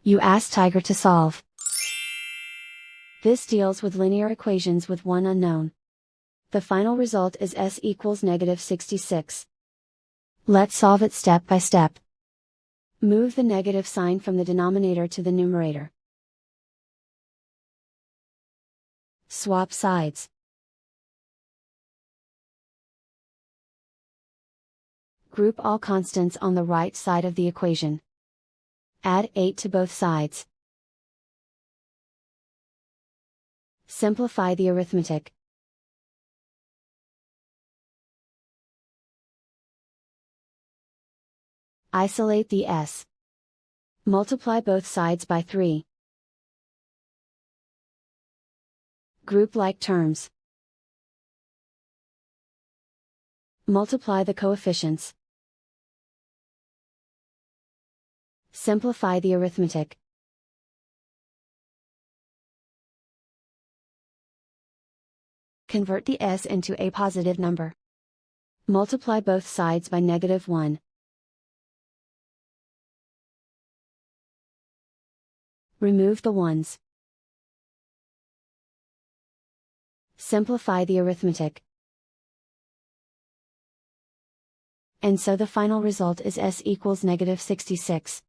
You ask Tiger to solve. This deals with linear equations with one unknown. The final result is s equals -66. Let's solve it step by step. Move the negative sign from the denominator to the numerator. Swap sides. Group all constants on the right side of the equation. Add 8 to both sides. Simplify the arithmetic. Isolate the s. Multiply both sides by 3. Group like terms. Multiply the coefficients. Simplify the arithmetic. Convert the s into a positive number. Multiply both sides by -1. Remove the ones. Simplify the arithmetic. And so the final result is s equals -66.